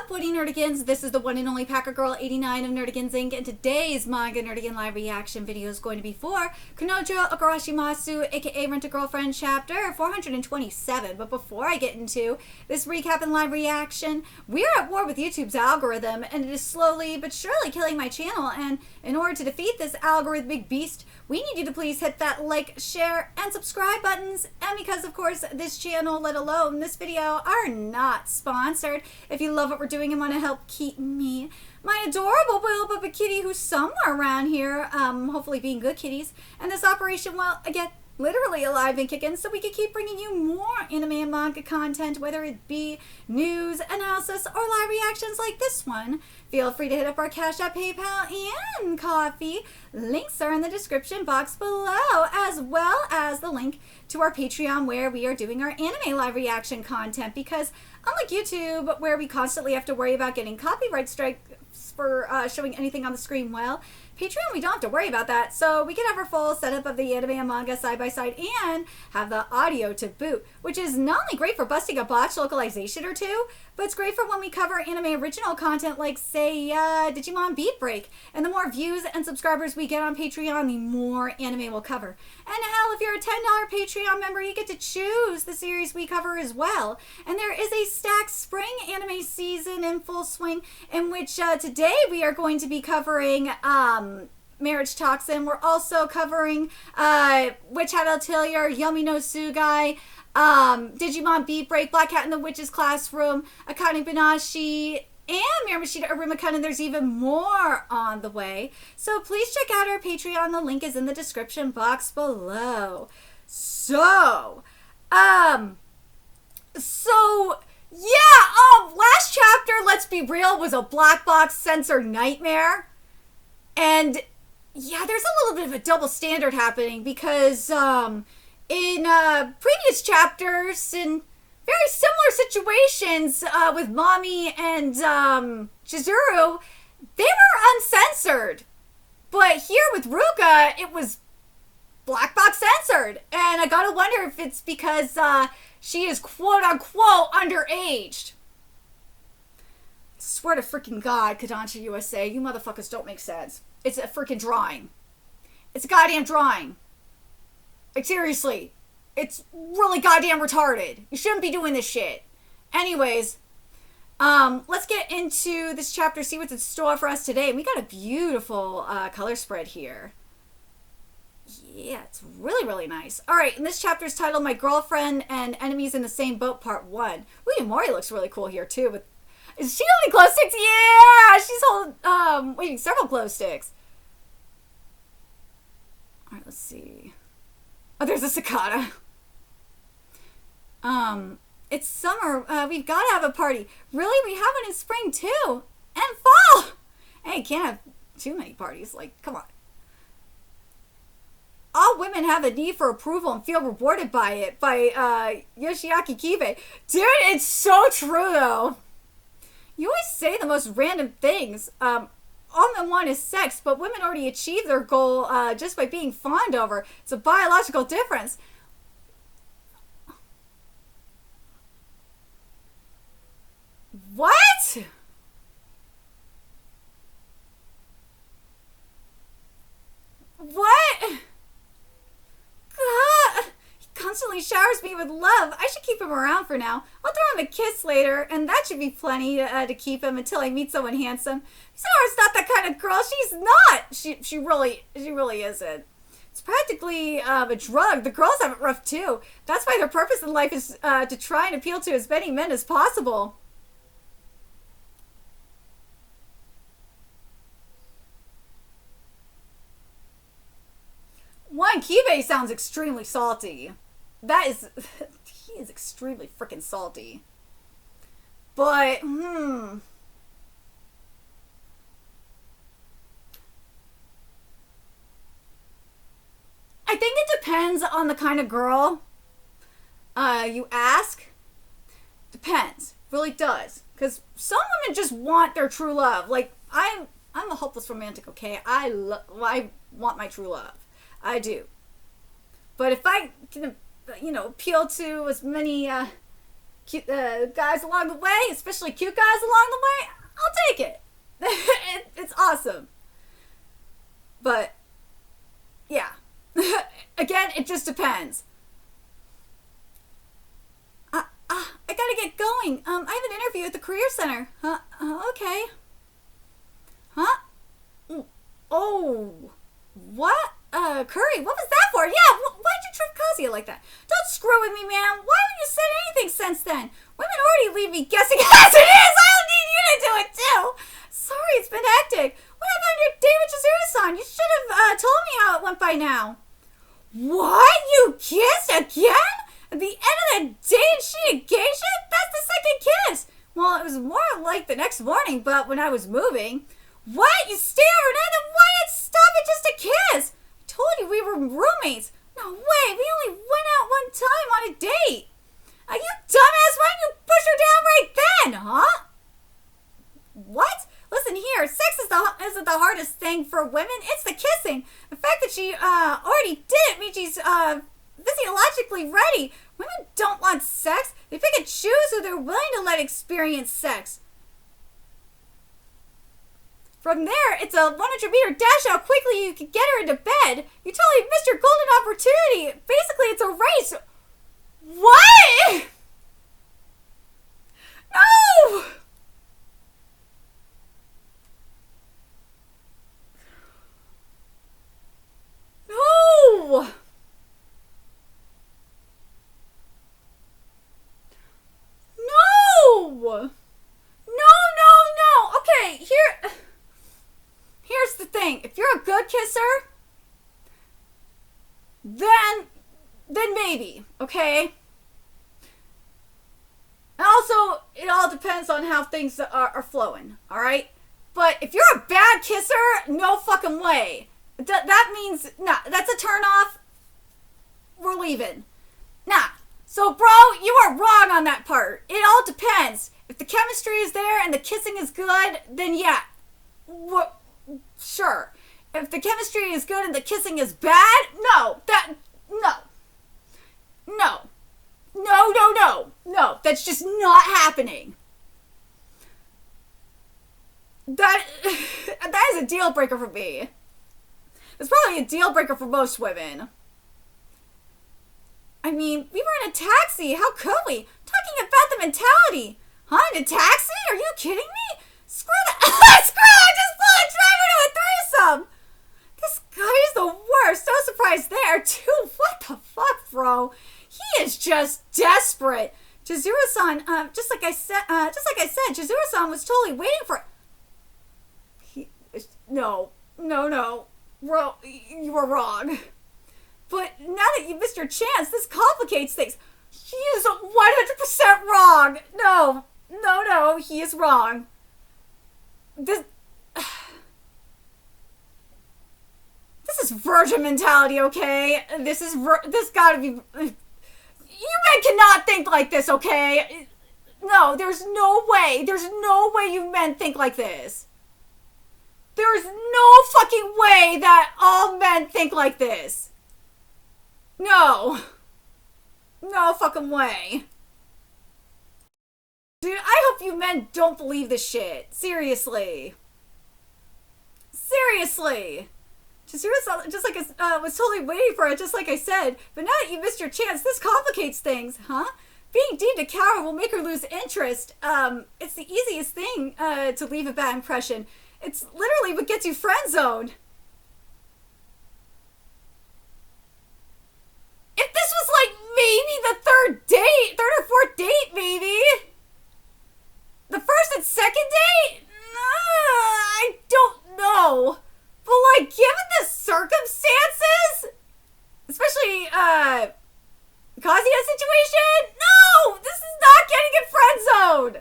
up, Woody Nerdigans? This is the one and only Packer Girl 89 of Nerdigans Inc. And today's Manga Nerdigan live reaction video is going to be for Kanojo Okarishimasu, aka Rent-A-Girlfriend chapter 427. But before I get into this recap and live reaction, we are at war with YouTube's algorithm, and it is slowly but surely killing my channel. And in order to defeat this algorithmic beast, we need you to please hit that like, share, and subscribe buttons. And because, of course, this channel, let alone this video, are not sponsored, if you love what we're doing and want to help keep me, my adorable little Bubba kitty, who's somewhere around here, hopefully being good kitties, and this operation, well, again, literally alive and kicking, so we can keep bringing you more anime and manga content, whether it be news, analysis, or live reactions like this one. Feel free to hit up our Cash App, PayPal, and Coffee. Links are in the description box below, as well as the link to our Patreon, where we are doing our anime live reaction content, because unlike YouTube, where we constantly have to worry about getting copyright strikes for showing anything on the screen, well, Patreon, we don't have to worry about that, so we can have our full setup of the anime and manga side by side and have the audio to boot, which is not only great for busting a botched localization or two, but it's great for when we cover anime original content like, say, Digimon Beat Break. And the more views and subscribers we get on Patreon, the more anime we'll cover. And hell, if you're a $10 Patreon member, you get to choose the series we cover as well. And there is a stacked spring anime season in full swing, in which today we are going to be covering Marriage Toxin. We're also covering Witch Hat Atelier, Yomi no Sugai, Digimon Beat Break, Black Cat in the Witch's Classroom, Akane Banashi, and Miramashita Arumakun, and there's even more on the way. So please check out our Patreon. The link is in the description box below. So, last chapter, let's be real, was a black box censor nightmare. And yeah, there's a little bit of a double standard happening, because in previous chapters, in very similar situations with Mami and Chizuru, they were uncensored. But here with Ruka, it was black box censored. And I gotta wonder if it's because she is quote-unquote underaged. I swear to freaking God, Kodansha USA, you motherfuckers don't make sense. It's a freaking drawing. It's a goddamn drawing. Like, seriously. It's really goddamn retarded. You shouldn't be doing this shit. Anyways, let's get into this chapter, see what's in store for us today. And we got a beautiful color spread here. Yeah, it's really, really nice. Alright, and this chapter is titled My Girlfriend and Enemies in the Same Boat, Part 1. Ooh, Mori looks really cool here, too, with... Is she holding glow sticks? Yeah! She's holding, several glow sticks. Alright, let's see. Oh, there's a cicada. It's summer. We've got to have a party. Really? We have one in spring, too. And fall! Hey, can't have too many parties. Like, come on. All women have a need for approval and feel rewarded by it. By, Yoshiaki Kibe. Dude, it's so true, though. You always say the most random things. All men want is sex, but women already achieve their goal just by being fawned over. It's a biological difference. What? What? God. Constantly showers me with love. I should keep him around for now. I'll throw him a kiss later, and that should be plenty to keep him until I meet someone handsome. Sora's not that kind of girl. She's not. She really isn't. It's practically a drug. The girls have it rough too. That's why their purpose in life is to try and appeal to as many men as possible. One, Kibe sounds extremely salty. He is extremely freaking salty. But, I think it depends on the kind of girl you ask. Depends. Really does. Because some women just want their true love. Like, I'm a hopeless romantic, okay? I want my true love. I do. But if I can, appeal to as many guys along the way, especially cute guys along the way, I'll take it. It's awesome. But, yeah. Again, it just depends. I gotta get going. I have an interview at the Career Center. Okay. Huh? Oh. What? Curry, what was that for? Yeah, why'd you trip Kazuya like that? Don't screw with me, man. Why haven't you said anything since then? Women already leave me guessing as it is. I don't need you to do it, too. Sorry, it's been hectic. What happened on your date with Chizuru-san? You should have told me how it went by now. What? You kissed again? At the end of the day and she engaged it? That's the second kiss. Well, it was more like the next morning, but when I was moving. What? You stayed overnight? Then why not stop at just a kiss? I told you we were roommates. No way. We only went out one time on a date. Are you dumbass? Why didn't you push her down right then, huh? What? Listen here. Sex isn't the hardest thing for women. It's the kissing. The fact that she already did it means she's physiologically ready. Women don't want sex. They pick and choose who they're willing to let experience sex. From there, it's a 100-meter dash how quickly you can get her into bed. You totally missed your golden opportunity. Basically, it's a race. What? No! No! No! No! Okay, here's the thing. If you're a good kisser, then maybe, okay? And also, it all depends on how things are flowing, alright? But if you're a bad kisser, no fucking way. That means, nah, that's a turn off. We're leaving. Nah. So, bro, you are wrong on that part. It all depends. If the chemistry is there and the kissing is good, then yeah. Sure. If the chemistry is good and the kissing is bad, no. No. That's just not happening. That is a deal breaker for me. It's probably a deal breaker for most women. I mean, we were in a taxi. How could we? Talking about the mentality. Huh? In a taxi? Are you kidding me? Screw that. Screw it! I just pulled a driver to a threesome. This guy is the worst. No surprise there, too. What the fuck, bro? He is just desperate. Chizuru-san, just like I said, Chizuru-san was totally waiting for. No. Bro, you were wrong. But now that you missed your chance, this complicates things. He is 100% wrong. No, he is wrong. This is virgin mentality, okay? This gotta be. You men cannot think like this, okay? No, there's no way. There's no way you men think like this. There's no fucking way that all men think like this. No fucking way. Dude, I hope you men don't believe this shit. Seriously. Chizuru-san, just like was totally waiting for it, just like I said. But now that you missed your chance, this complicates things, huh? Being deemed a coward will make her lose interest. It's the easiest thing to leave a bad impression. It's literally what gets you friend-zoned. If this was like maybe the third or fourth date, maybe. The first and second date? I don't know. But like, given the circumstances, especially Kazuya's situation, no, this is not getting in friend zone.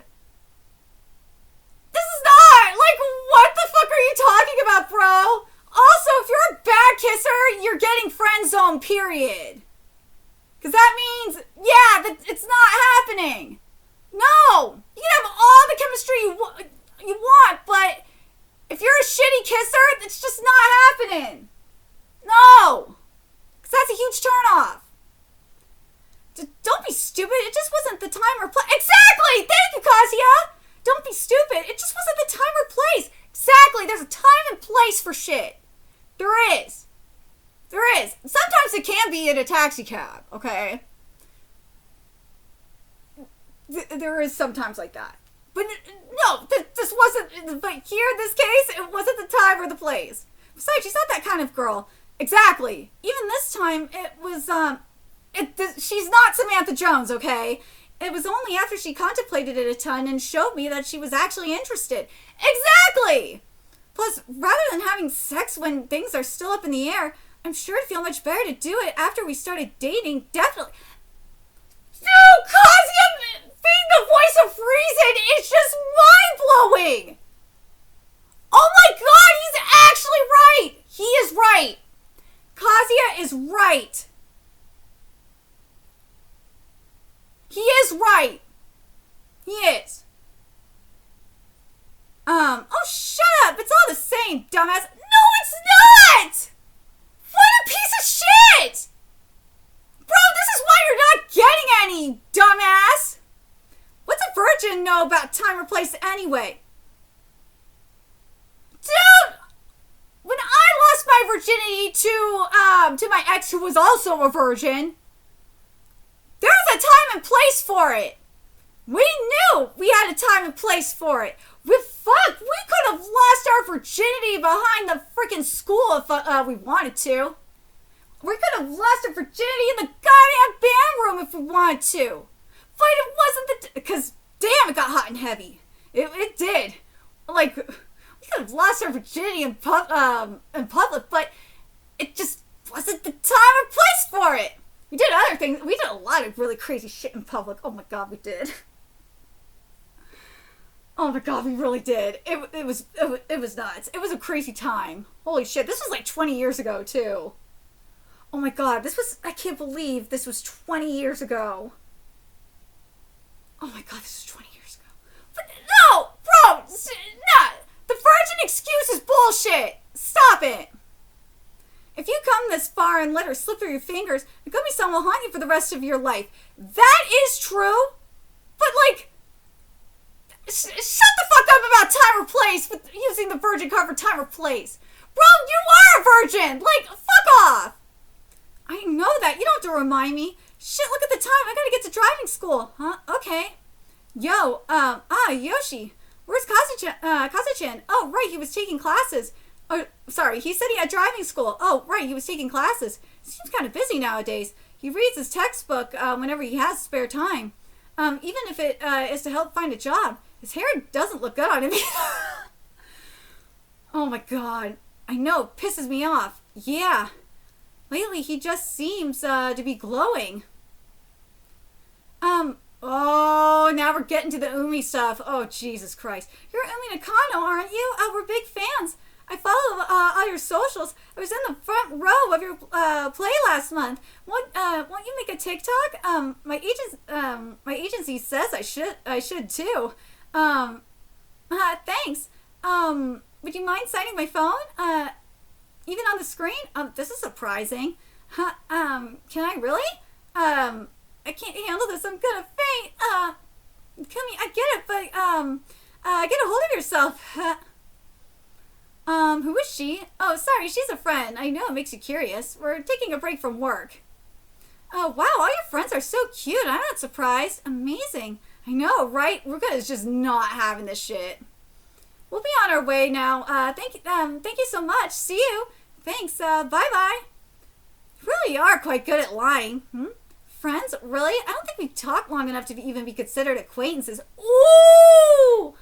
This is not. Like, what the fuck are you talking about, bro? Also, if you're a bad kisser, you're getting friend zone, period. Because that means, yeah, that it's not happening. No! You can have all the chemistry you want, but if you're a shitty kisser, it's just not happening. No! Because that's a huge turnoff. Don't be stupid. It just wasn't the time or place. Exactly! Thank you, Kazuya! Don't be stupid. It just wasn't the time or place. Exactly. There's a time and place for shit. There is. There is. Sometimes it can be in a taxi cab, okay? There is sometimes like that. But no, this wasn't, but here, in this case, it wasn't the time or the place. Besides, she's not that kind of girl. Exactly. Even this time, it was, she's not Samantha Jones, okay? It was only after she contemplated it a ton and showed me that she was actually interested. Exactly! Plus, rather than having sex when things are still up in the air, I'm sure it'd feel much better to do it after we started dating. Definitely. Dude, Kazuya being the voice of reason is just mind-blowing! Oh my god, he's actually right! He is right! Kazuya is right! He is right! He is. Oh, shut up! It's all the same, dumbass! No, it's not! What a piece of shit! Bro, this is why you're not getting any, dumbass! What's a virgin know about time or place anyway? Dude! When I lost my virginity to my ex who was also a virgin, there was a time and place for it. We knew we had a time and place for it. We could have lost our virginity behind the freaking school if we wanted to. We could have lost our virginity in the goddamn band room if we wanted to. But it wasn't because damn, it got hot and heavy. It did. Like, we could have lost our virginity in public, but it just wasn't the time or place for it. We did other things. We did a lot of really crazy shit in public. Oh my god, we did. Oh my god, we really did. It was nuts. It was a crazy time. Holy shit, this was like 20 years ago too. Oh my god, I can't believe this was 20 years ago. Oh my god, this was 20 years ago. But no, bro, no, the virgin excuse is bullshit. Stop it. If you come this far and let her slip through your fingers, it could be someone will haunt you for the rest of your life. That is true. But like, shut the fuck up about time or place with using the virgin card for time or place. Bro, you are a virgin. Like, fuck off. I know that. You don't have to remind me. Shit, look at the time. I gotta get to driving school. Huh? Okay. Yo, Yoshi. Where's Kazuchan? Oh, right, he was taking classes. Oh, sorry, he said he had driving school. Oh, right, he was taking classes. Seems kind of busy nowadays. He reads his textbook whenever he has spare time. Even if it is to help find a job. His hair doesn't look good on him. Oh my god. I know, it pisses me off. Yeah. Lately, he just seems to be glowing. Oh, now we're getting to the UMI stuff. Oh, Jesus Christ. You're Umi Nakano, aren't you? We're big fans. I follow all your socials. I was in the front row of your play last month. Won't you make a TikTok? My agency says I should too. Thanks. Would you mind signing my phone? Even on the screen? This is surprising. Can I really? I can't handle this. I'm gonna faint. Kumi, I get it, but get a hold of yourself. Who is she? Oh, sorry, she's a friend. I know it makes you curious. We're taking a break from work. Oh, wow, all your friends are so cute. I'm not surprised. Amazing. I know, right? Ruka is just not having this shit. We'll be on our way now. Thank you so much. See you. Thanks. Bye-bye. You really are quite good at lying. Friends? Really? I don't think we've talked long enough to even be considered acquaintances. Ooh!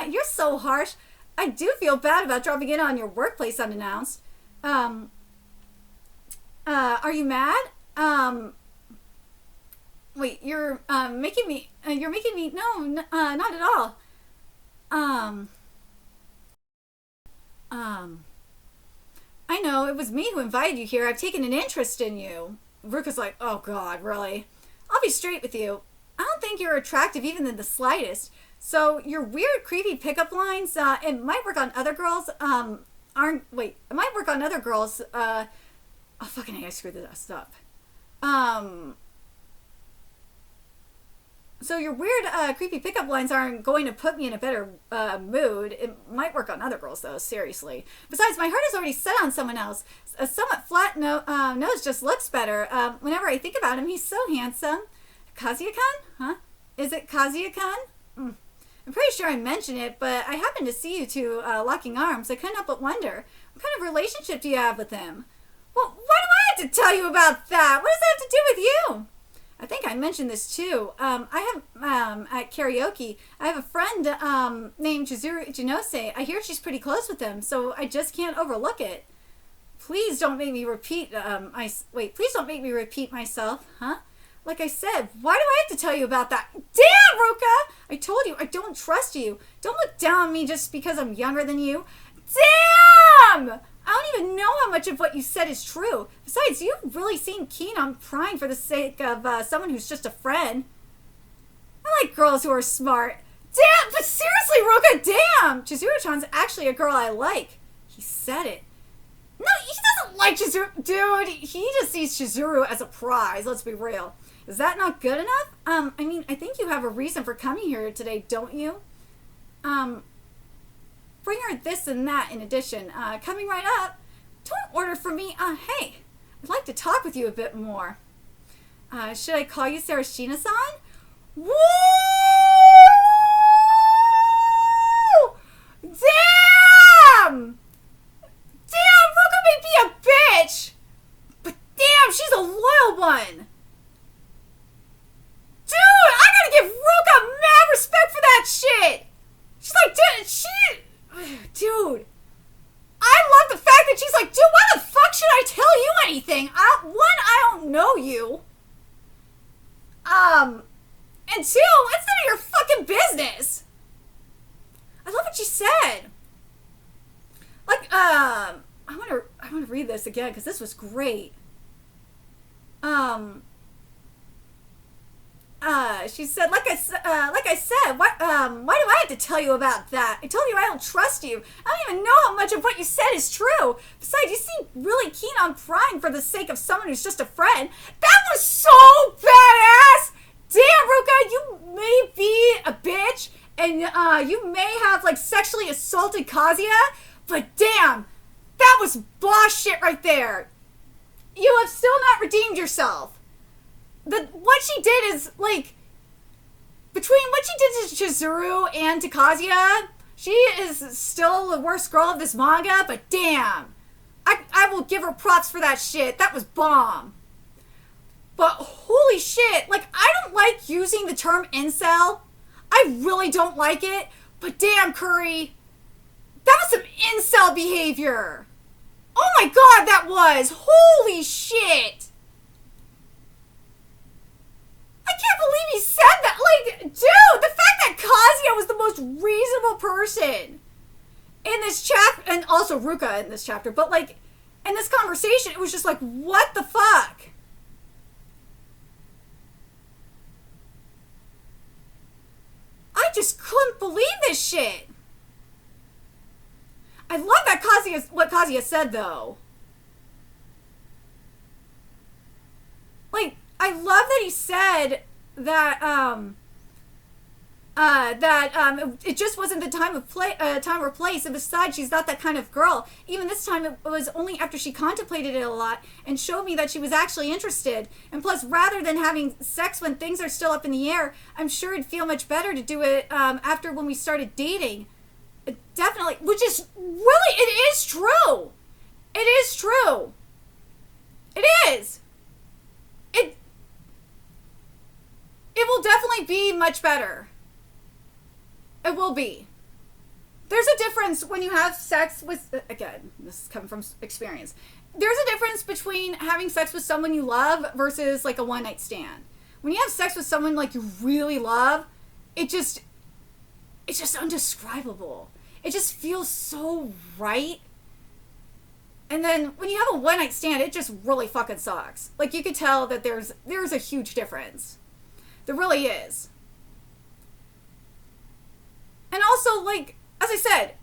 You're so harsh. I do feel bad about dropping in on your workplace unannounced. Are you mad? Wait, you're making me, no, not at all. I know, it was me who invited you here. I've taken an interest in you. Ruka's like, oh god, really? I'll be straight with you. I don't think you're attractive even in the slightest. So your weird, creepy pickup lines, it might work on other girls, it might work on other girls, oh fucking hell, I screwed this up. So your weird, creepy pickup lines aren't going to put me in a better mood. It might work on other girls, though, seriously. Besides, my heart is already set on someone else. A somewhat flat nose just looks better. Whenever I think about him, he's so handsome. Kazuya-kun? Huh? Is it Kazuya-kun? I'm pretty sure I mentioned it, but I happened to see you two locking arms. I couldn't help but wonder, what kind of relationship do you have with him? Well, why do I have to tell you about that? What does that have to do with you? I think I mentioned this too. I have, at karaoke, I have a friend named Chizuru Jinose. I hear she's pretty close with him, so I just can't overlook it. Please don't make me repeat, please don't make me repeat myself, huh? Like I said, why do I have to tell you about that? Damn, Ruka! I told you, I don't trust you. Don't look down on me just because I'm younger than you. Damn! I don't even know how much of what you said is true. Besides, you really seem keen on prying for the sake of someone who's just a friend. I like girls who are smart. Damn, but seriously, Ruka, damn! Chizuru-chan's actually a girl I like. He said it. No, he doesn't like Chizuru. Dude, he just sees Chizuru as a prize, let's be real. Is that not good enough? I mean, I think you have a reason for coming here today, don't you? Bring her this and that in addition. Coming right up. Don't order for me. Hey, I'd like to talk with you a bit more. Should I call you Sarashina-san? Woo! Damn! Damn, Ruka may be a bitch! But damn, she's a loyal one! Dude, I gotta give Ruka mad respect for that shit! She's like, dude, I love the fact that she's like, dude, why the fuck should I tell you anything? I don't know you. And two, it's none of your fucking business. I love what she said. Like, I want to read this again because this was great. She said, like I said, why do I have to tell you about that? I told you I don't trust you. I don't even know how much of what you said is true. Besides, you seem really keen on prying for the sake of someone who's just a friend. That was so badass! Damn, Ruka, you may be a bitch, and you may have, like, sexually assaulted Kazuya, but damn, that was boss shit right there. You have still not redeemed yourself. What she did is, like, between what she did to Chizuru and to Kazuya, she is still the worst girl of this manga, but damn. I will give her props for that shit. That was bomb. But holy shit, like, I don't like using the term incel. I really don't like it, but damn, Curry, that was some incel behavior. Oh my god, that was. Holy shit. I can't believe he said that. Like, dude, the fact that Kazuya was the most reasonable person in this chapter, and also Ruka in this chapter, but like, in this conversation, it was just like, what the fuck? I just couldn't believe this shit. I love that what Kazuya said, though. Like, I love that he said that it just wasn't the time or place, and besides, she's not that kind of girl. Even this time, it was only after she contemplated it a lot and showed me that she was actually interested. And plus, rather than having sex when things are still up in the air, I'm sure it'd feel much better to do it after when we started dating. Definitely, which is really, it is true. It is true. It is. It will definitely be much better. It will be. There's a difference when you have sex with, again, this is coming from experience. There's a difference between having sex with someone you love versus like a one-night stand. When you have sex with someone like you really love, it's just undescribable. It just feels so right. And then when you have a one-night stand, it just really fucking sucks. Like, you could tell that there's a huge difference. There really is. And also, like, as I said,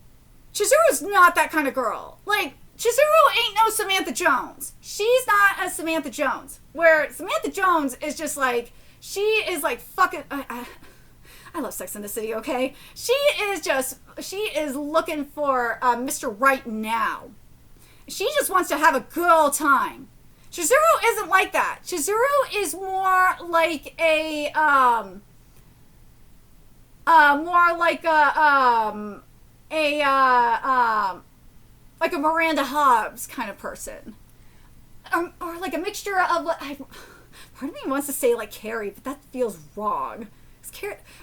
Chizuru's not that kind of girl. Like, Chizuru ain't no Samantha Jones. She's not a Samantha Jones. Where Samantha Jones is just like, She is like fucking. I love Sex in the City, okay? She is looking for Mr. Right Now. She just wants to have a good old time. Chizuru isn't like that. Chizuru is more like a, like a Miranda Hobbs kind of person. Or like a mixture of, part of me wants to say like Carrie, but that feels wrong.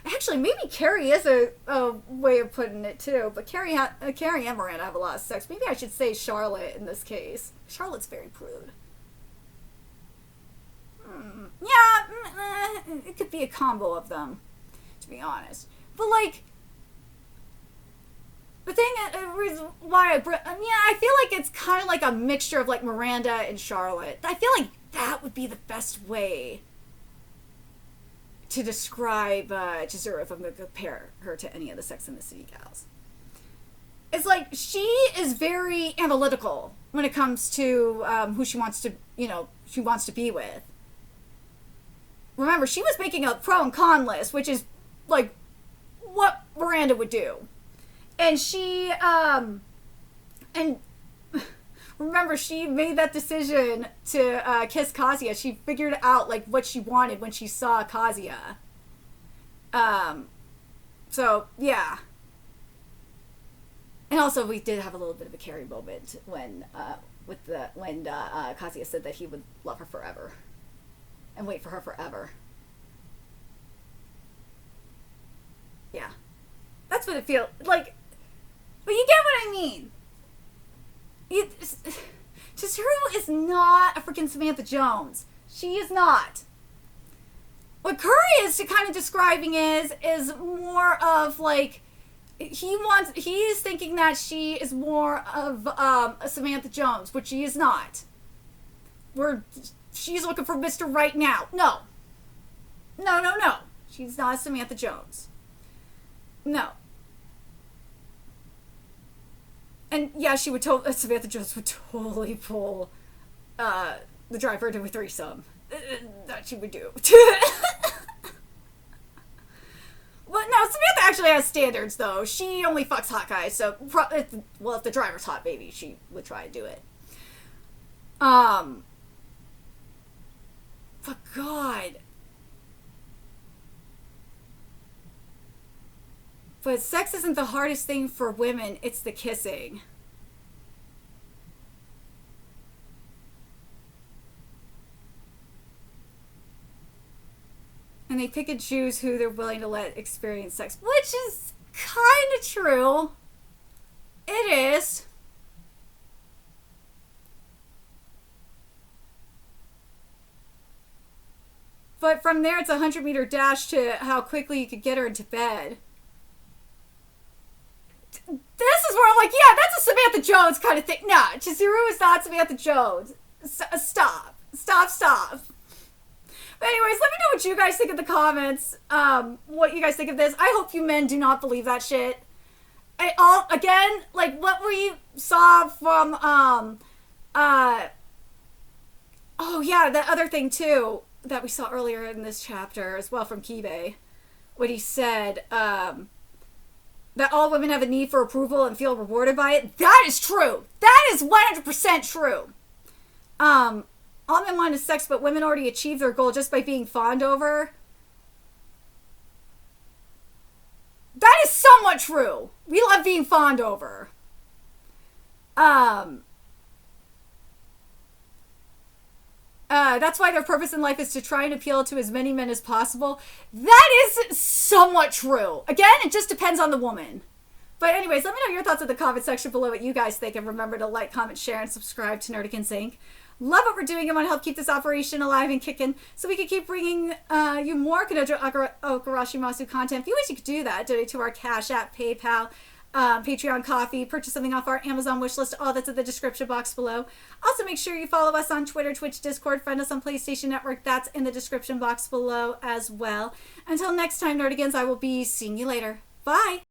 Actually, maybe Carrie is a way of putting it too, but Carrie and Miranda have a lot of sex. Maybe I should say Charlotte in this case. Charlotte's very prude. Yeah, it could be a combo of them, to be honest. But like, the thing, why I feel like it's kind of like a mixture of like Miranda and Charlotte. I feel like that would be the best way to describe Chizuru if I'm going to compare her to any of the Sex and the City gals. It's like she is very analytical when it comes to who she wants to be with. Remember, she was making a pro and con list, which is like what Miranda would do. And she, and remember, she made that decision to kiss Kazuya. She figured out like what she wanted when she saw Kazuya. So yeah. And also, we did have a little bit of a Carrie moment when Kazuya said that he would love her forever and wait for her forever. Yeah, that's what it feels like. But you get what I mean. Chizuru is not a freaking Samantha Jones. She is not. What Curry is kind of describing is more of like he is thinking that she is more of a Samantha Jones, which she is not. She's looking for Mr. Right Now. No. She's not Samantha Jones. No. And yeah, Samantha Jones would totally pull the driver to a threesome. That she would do. Well, no, Samantha actually has standards, though. She only fucks hot guys, so, if the driver's hot, maybe she would try to do it. But God. But sex isn't the hardest thing for women, it's the kissing. And they pick and choose who they're willing to let experience sex, which is kind of true. It is. But from there, it's a 100-meter dash to how quickly you could get her into bed. This is where I'm like, yeah, that's a Samantha Jones kind of thing. Nah, Chizuru is not Samantha Jones. Stop. But anyways, let me know what you guys think in the comments. What you guys think of this. I hope you men do not believe that shit. Again, like what we saw from, oh yeah, that other thing too, that we saw earlier in this chapter as well from Kibe. What he said, that all women have a need for approval and feel rewarded by it. That is true. That is 100% true. All men want is sex, but women already achieve their goal just by being fawned over. That is somewhat true. We love being fawned over. That's why their purpose in life is to try and appeal to as many men as possible. That is somewhat true. Again, it just depends on the woman. But anyways, let me know your thoughts in the comment section below, what you guys think. And remember to like, comment, share, and subscribe to Nerdigans Inc. Love what we're doing and want to help keep this operation alive and kicking so we can keep bringing you more Kanojo Okarishimasu content. If you wish, you could do that. Donate to our Cash App, PayPal, Patreon, Coffee, purchase something off our Amazon wishlist. All that's in the description box below. Also, make sure you follow us on Twitter, Twitch, Discord, friend us on PlayStation Network. That's in the description box below as well. Until next time, Nerdigans, I will be seeing you later. Bye!